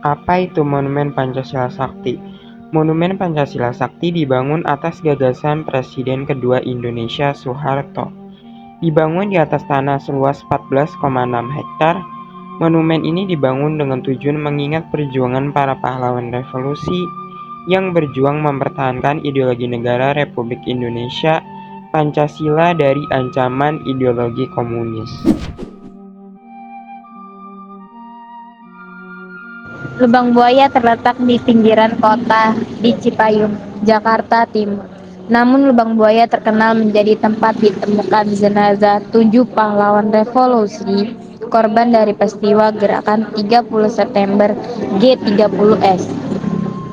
Apa itu Monumen Pancasila Sakti? Monumen Pancasila Sakti dibangun atas gagasan Presiden kedua Indonesia Soeharto. Dibangun di atas tanah seluas 14,6 hektar, monumen ini dibangun dengan tujuan mengingat perjuangan para pahlawan revolusi yang berjuang mempertahankan ideologi negara Republik Indonesia Pancasila dari ancaman ideologi komunis. Lubang buaya terletak di pinggiran kota di Cipayung, Jakarta Timur. Namun lubang buaya terkenal menjadi tempat ditemukan jenazah 7 pahlawan revolusi korban dari peristiwa gerakan 30 September G30S.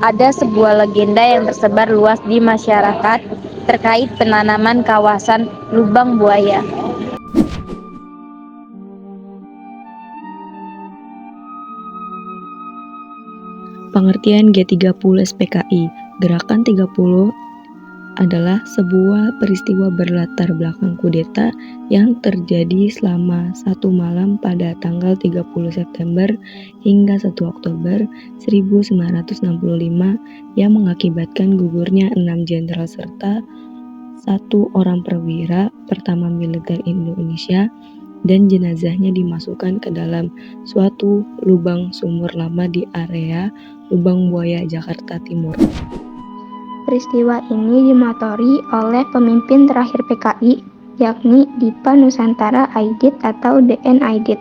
Ada sebuah legenda yang tersebar luas di masyarakat terkait penanaman kawasan lubang buaya. Pengertian G30 SPKI. Gerakan 30 adalah sebuah peristiwa berlatar belakang kudeta yang terjadi selama satu malam pada tanggal 30 September hingga 1 Oktober 1965 yang mengakibatkan gugurnya 6 jenderal serta 1 orang perwira pertama militer Indonesia dan jenazahnya dimasukkan ke dalam suatu lubang sumur lama di area Lubang Buaya, Jakarta Timur. Peristiwa ini dimotori oleh pemimpin terakhir PKI, yakni Dipa Nusantara Aidit atau DN Aidit.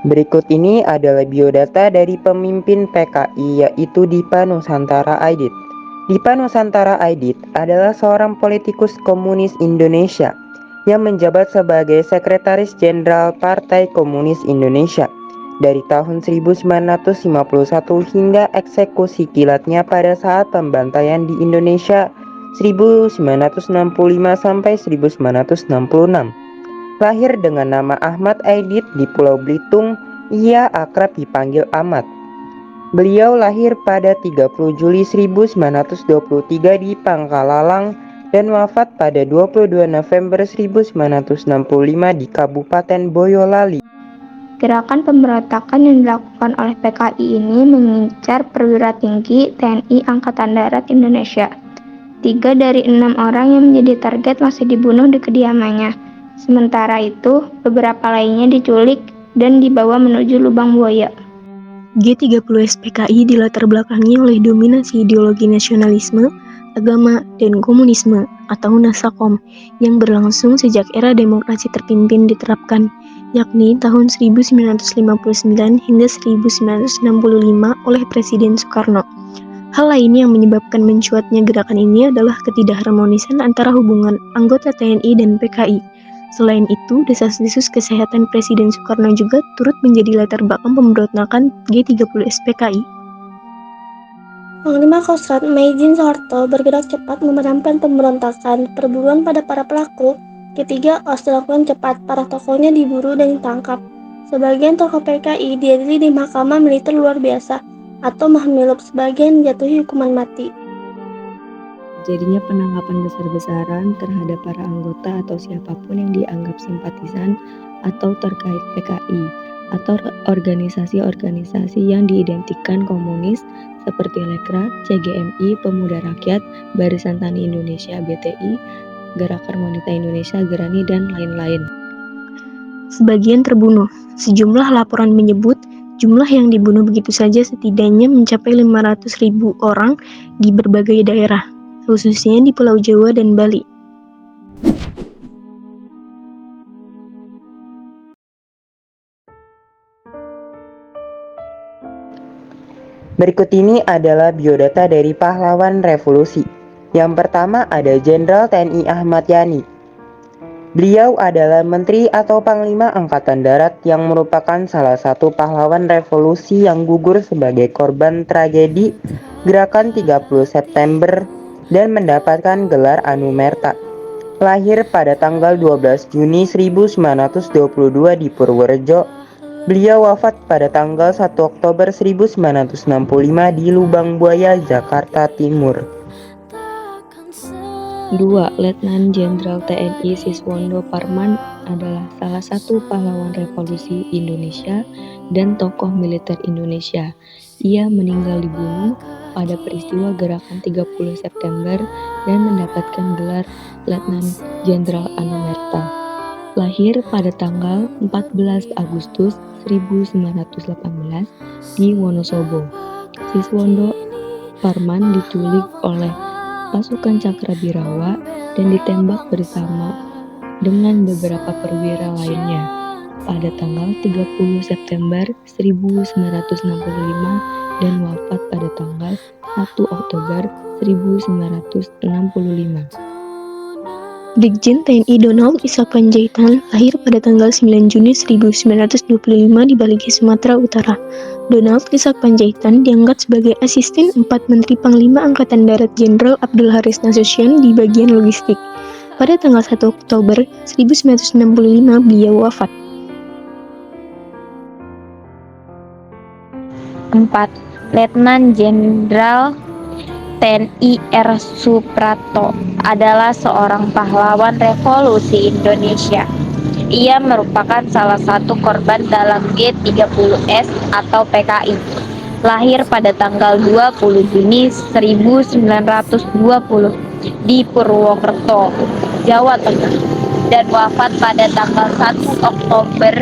Berikut ini adalah biodata dari pemimpin PKI, yaitu Dipa Nusantara Aidit. Dipa Nusantara Aidit adalah seorang politikus komunis Indonesia yang menjabat sebagai Sekretaris Jenderal Partai Komunis Indonesia dari tahun 1951 hingga eksekusi kilatnya pada saat pembantaian di Indonesia 1965 sampai 1966. Lahir dengan nama Ahmad Aidit di Pulau Belitung, ia akrab dipanggil Ahmad. Beliau lahir pada 30 Juli 1923 di Pangkalalang dan wafat pada 22 November 1965 di Kabupaten Boyolali. Gerakan pemberontakan yang dilakukan oleh PKI ini mengincar perwira tinggi TNI Angkatan Darat Indonesia. 3 dari 6 orang yang menjadi target masih dibunuh di kediamannya. Sementara itu, beberapa lainnya diculik dan dibawa menuju lubang buaya. G30 SPKI dilatar belakangi oleh dominasi ideologi nasionalisme, agama, dan komunisme atau Nasakom yang berlangsung sejak era demokrasi terpimpin diterapkan, yakni tahun 1959 hingga 1965 oleh Presiden Soekarno. Hal lain yang menyebabkan mencuatnya gerakan ini adalah ketidakharmonisan antara hubungan anggota TNI dan PKI. Selain itu, desas-desus kesehatan Presiden Soekarno juga turut menjadi latar belakang pemberontakan G30 SPKI. Panglima Kostrat Majen Soeharto bergerak cepat memadamkan pemberontakan. Perburuan pada para pelaku G30 dilakukan cepat, para tokohnya diburu dan ditangkap. Sebagian tokoh PKI diadili di Mahkamah Militer Luar Biasa atau Mahmilub, sebagian dijatuhi hukuman mati. Jadinya penangkapan besar-besaran terhadap para anggota atau siapapun yang dianggap simpatisan atau terkait PKI atau organisasi-organisasi yang diidentikan komunis seperti Lekra, CGMI, Pemuda Rakyat, Barisan Tani Indonesia (BTI), Gerakan Wanita Indonesia (Gerani), dan lain-lain. Sebagian terbunuh. Sejumlah laporan menyebut jumlah yang dibunuh begitu saja setidaknya mencapai 500.000 orang di berbagai daerah, khususnya di Pulau Jawa dan Bali. Berikut ini adalah biodata dari pahlawan revolusi. Yang pertama ada Jenderal TNI Ahmad Yani. Beliau adalah Menteri atau Panglima Angkatan Darat yang merupakan salah satu pahlawan revolusi yang gugur sebagai korban tragedi Gerakan 30 September dan mendapatkan gelar Anumerta. Lahir pada tanggal 12 Juni 1922 di Purworejo, beliau wafat pada tanggal 1 Oktober 1965 di Lubang Buaya, Jakarta Timur. 2. Letnan Jenderal TNI Siswondo Parman adalah salah satu pahlawan revolusi Indonesia dan tokoh militer Indonesia. Ia meninggal dibunuh pada peristiwa Gerakan 30 September dan mendapatkan gelar Letnan Jenderal Anumerta. Lahir pada tanggal 14 Agustus 1918 di Wonosobo. Siswondo Parman diculik oleh pasukan Cakrabirawa dan ditembak bersama dengan beberapa perwira lainnya pada tanggal 30 September 1965 dan wafat pada tanggal 1 Oktober 1965. Brigjen TNI Donald Ishak Panjaitan lahir pada tanggal 9 Juni 1925 di Baligi, Sumatera Utara. Donald Ishak Panjaitan diangkat sebagai asisten 4 Menteri Panglima Angkatan Darat Jenderal Abdul Haris Nasution di bagian logistik. Pada tanggal 1 Oktober 1965 beliau wafat. 4. Letnan Jenderal TNI R. Suprapto adalah seorang pahlawan revolusi Indonesia. Ia merupakan salah satu korban dalam G30S atau PKI. Lahir pada tanggal 20 Juni 1920 di Purwokerto, Jawa Tengah, dan wafat pada tanggal 1 Oktober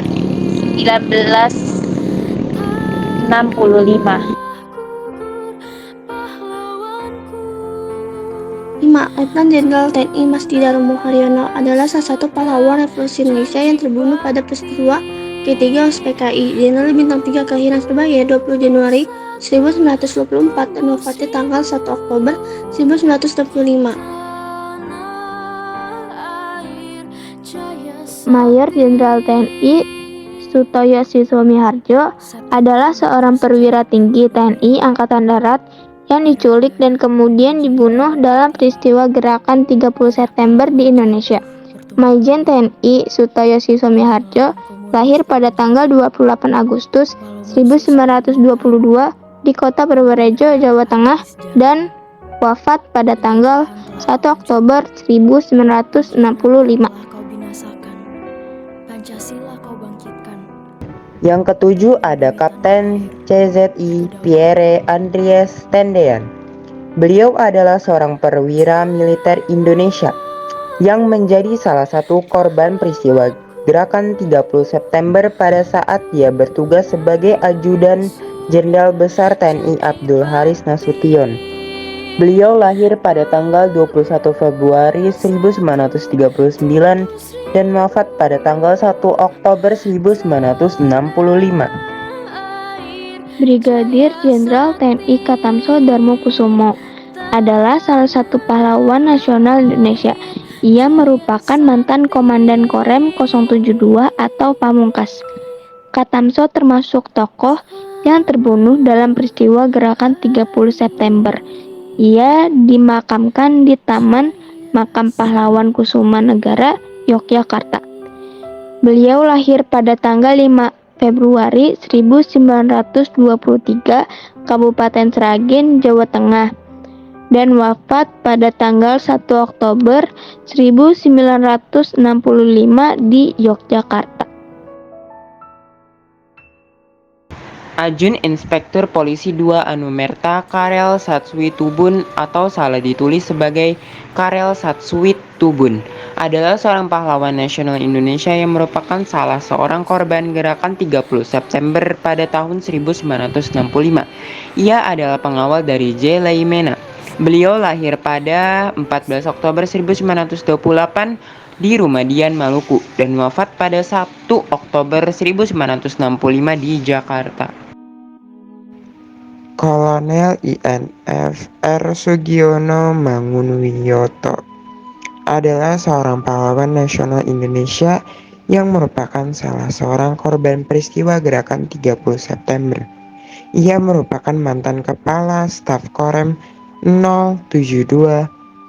1965. 5. Letnan Jenderal TNI Masdida Romo Haryono adalah salah satu pahlawan revolusi Indonesia yang terbunuh pada peristiwa G3 OSPKI. Jenderal Bintang 3 kelahiran Surabaya 20 Januari 1924 dan wafatnya tanggal 1 Oktober 1965. Mayor Jenderal TNI Sutoyo Siswomiharjo adalah seorang perwira tinggi TNI Angkatan Darat yang diculik dan kemudian dibunuh dalam peristiwa Gerakan 30 September di Indonesia. Majen TNI Sutoyo Siswomiharjo lahir pada tanggal 28 Agustus 1922 di Kota Purworejo, Jawa Tengah dan wafat pada tanggal 1 Oktober 1965. Yang ketujuh ada Kapten CZI Pierre Andries Tendean. Beliau adalah seorang perwira militer Indonesia yang menjadi salah satu korban peristiwa Gerakan 30 September pada saat dia bertugas sebagai ajudan Jenderal Besar TNI Abdul Haris Nasution. Beliau lahir pada tanggal 21 Februari 1939 dan wafat pada tanggal 1 Oktober 1965. Brigadir Jenderal TNI Katamso Darmo Kusumo adalah salah satu pahlawan nasional Indonesia. Ia merupakan mantan Komandan Korem 072 atau Pamungkas. Katamso termasuk tokoh yang terbunuh dalam peristiwa Gerakan 30 September. Ia dimakamkan di Taman Makam Pahlawan Kusuma Negara, Yogyakarta. Beliau lahir pada tanggal 5 Februari 1923, Kabupaten Sragen, Jawa Tengah, dan wafat pada tanggal 1 Oktober 1965 di Yogyakarta. Ajun Inspektur Polisi 2 Anumerta Karel Satswi Tubun atau salah ditulis sebagai Karel Satswi Tubun adalah seorang pahlawan nasional Indonesia yang merupakan salah seorang korban Gerakan 30 September pada tahun 1965. Ia adalah pengawal dari J. Leimena. Beliau lahir pada 14 Oktober 1928 di Rumadian, Maluku dan wafat pada 1 Oktober 1965 di Jakarta. Kolonel INF R. Sugiono Mangunwiyoto adalah seorang pahlawan nasional Indonesia yang merupakan salah seorang korban peristiwa Gerakan 30 September. Ia merupakan mantan Kepala Staf Korem 072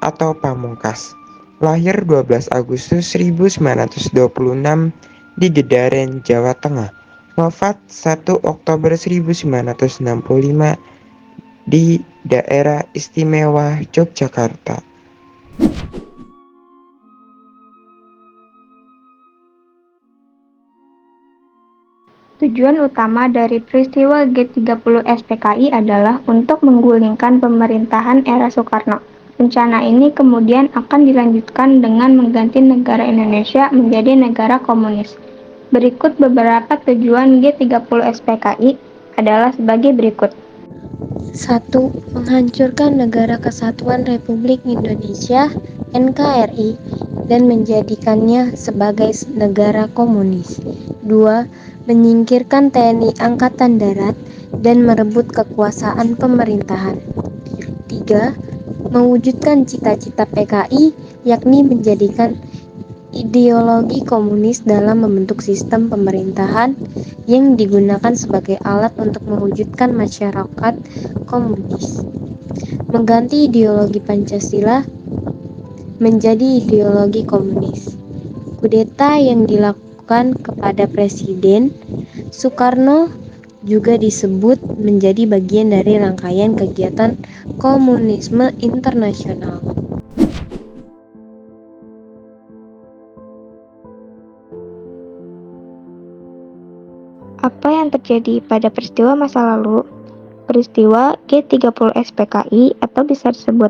atau Pamungkas. Lahir 12 Agustus 1926 di Gedaren, Jawa Tengah. Wafat 1 Oktober 1965 di Daerah Istimewa Yogyakarta. Tujuan utama dari peristiwa G30 SPKI adalah untuk menggulingkan pemerintahan era Soekarno. Rencana ini kemudian akan dilanjutkan dengan mengganti negara Indonesia menjadi negara komunis. Berikut beberapa tujuan G30 SPKI adalah sebagai berikut. 1. Menghancurkan Negara Kesatuan Republik Indonesia (NKRI) dan menjadikannya sebagai negara komunis. 2. Menyingkirkan TNI Angkatan Darat dan merebut kekuasaan pemerintahan. 3. Mewujudkan cita-cita PKI, yakni menjadikan ideologi komunis dalam membentuk sistem pemerintahan yang digunakan sebagai alat untuk mewujudkan masyarakat komunis. Mengganti ideologi Pancasila menjadi ideologi komunis. Kudeta yang dilakukan kepada Presiden Soekarno juga disebut menjadi bagian dari rangkaian kegiatan komunisme internasional. Apa yang terjadi pada peristiwa masa lalu? Peristiwa G30 SPKI atau bisa disebut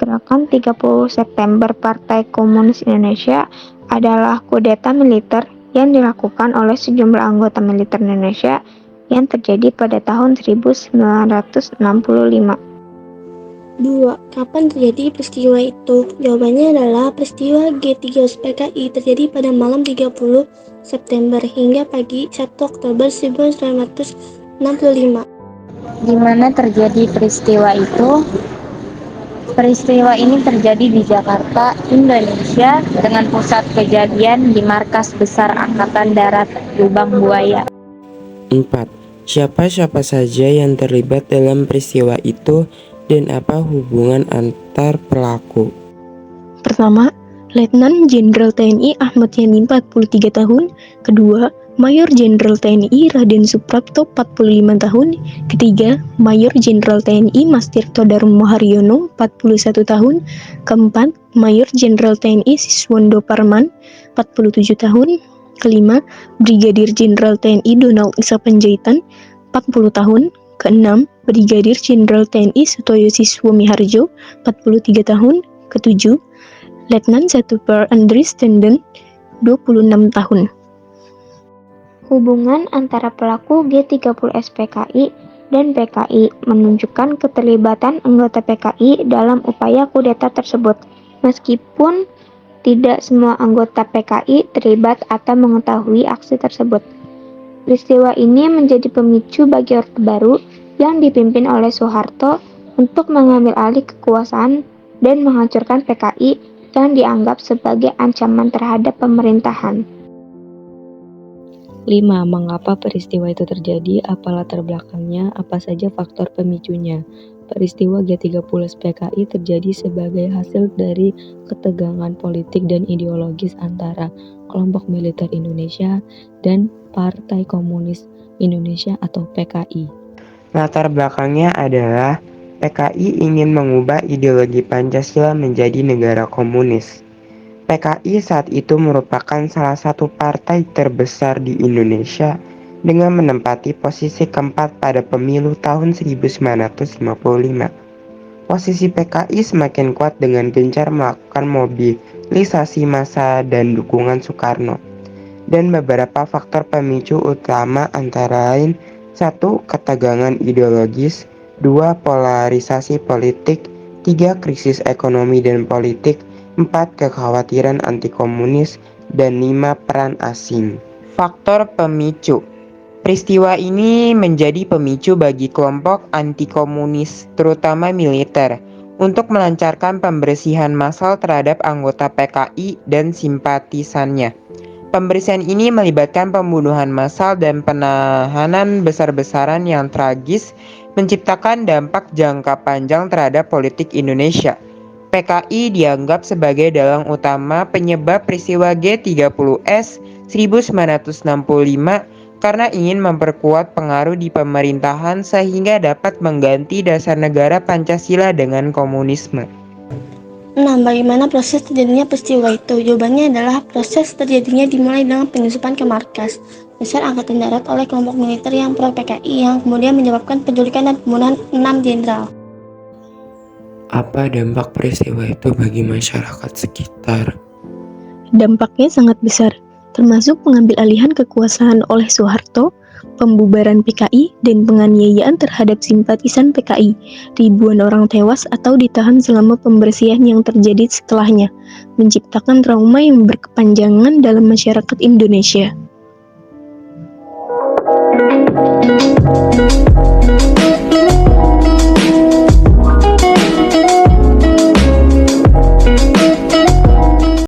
Gerakan 30 September Partai Komunis Indonesia adalah kudeta militer yang dilakukan oleh sejumlah anggota militer Indonesia yang terjadi pada tahun 1965. 2. Kapan terjadi peristiwa itu? Jawabannya adalah peristiwa G3 SPKI terjadi pada malam 30 September hingga pagi 1 Oktober 1965. Di mana terjadi peristiwa itu? Peristiwa ini terjadi di Jakarta, Indonesia, dengan pusat kejadian di Markas Besar Angkatan Darat Lubang Buaya. 4. Siapa-siapa saja yang terlibat dalam peristiwa itu dan apa hubungan antar pelaku? Pertama, Letnan Jenderal TNI Ahmad Yani 43 tahun. Kedua, Mayor Jenderal TNI Raden Suprapto 45 tahun. Ketiga, Mayor Jenderal TNI Mastirto Darmo Haryono 41 tahun. Keempat, Mayor Jenderal TNI Siswondo Parman 47 tahun. Kelima, Brigadir Jenderal TNI Donald Isa Panjaitan 40 tahun. Keenam, Brigadir Jenderal TNI Sutoyo Siswo Miharjo 43 tahun. Ketujuh, Letnan 1 Per Andries Tenden 26 tahun. Hubungan antara pelaku G30 SPKI dan PKI menunjukkan keterlibatan anggota PKI dalam upaya kudeta tersebut, meskipun tidak semua anggota PKI terlibat atau mengetahui aksi tersebut. Peristiwa ini menjadi pemicu bagi Orde Baru yang dipimpin oleh Soeharto untuk mengambil alih kekuasaan dan menghancurkan PKI yang dianggap sebagai ancaman terhadap pemerintahan. 5. Mengapa peristiwa itu terjadi? Apa latar belakangnya? Apa saja faktor pemicunya? Peristiwa G30 SPKI terjadi sebagai hasil dari ketegangan politik dan ideologis antara kelompok militer Indonesia dan Partai Komunis Indonesia atau PKI. Latar belakangnya adalah PKI ingin mengubah ideologi Pancasila menjadi negara komunis. PKI saat itu merupakan salah satu partai terbesar di Indonesia dengan menempati posisi keempat pada pemilu tahun 1955. Posisi PKI semakin kuat dengan gencar melakukan mobilisasi massa dan dukungan Soekarno. Dan beberapa faktor pemicu utama antara lain 1. Ketegangan ideologis, 2. Polarisasi politik, 3. Krisis ekonomi dan politik, 4. Kekhawatiran anti-komunis, dan 5. Peran asing. Faktor pemicu. Peristiwa ini menjadi pemicu bagi kelompok anti-komunis, terutama militer, untuk melancarkan pembersihan massal terhadap anggota PKI dan simpatisannya. Pembersihan ini melibatkan pembunuhan massal dan penahanan besar-besaran yang tragis, menciptakan dampak jangka panjang terhadap politik Indonesia. PKI dianggap sebagai dalang utama penyebab peristiwa G30S 1965 karena ingin memperkuat pengaruh di pemerintahan sehingga dapat mengganti dasar negara Pancasila dengan komunisme. Bagaimana proses terjadinya peristiwa itu? Jawabannya adalah proses terjadinya dimulai dengan penyusupan ke markas besar Angkatan Darat oleh kelompok militer yang pro-PKI yang kemudian menyebabkan penculikan dan pembunuhan 6 jenderal. Apa dampak peristiwa itu bagi masyarakat sekitar? Dampaknya sangat besar, termasuk pengambil alihan kekuasaan oleh Soeharto, pembubaran PKI, dan penganiayaan terhadap simpatisan PKI. Ribuan orang tewas atau ditahan selama pembersihan yang terjadi setelahnya, menciptakan trauma yang berkepanjangan dalam masyarakat Indonesia.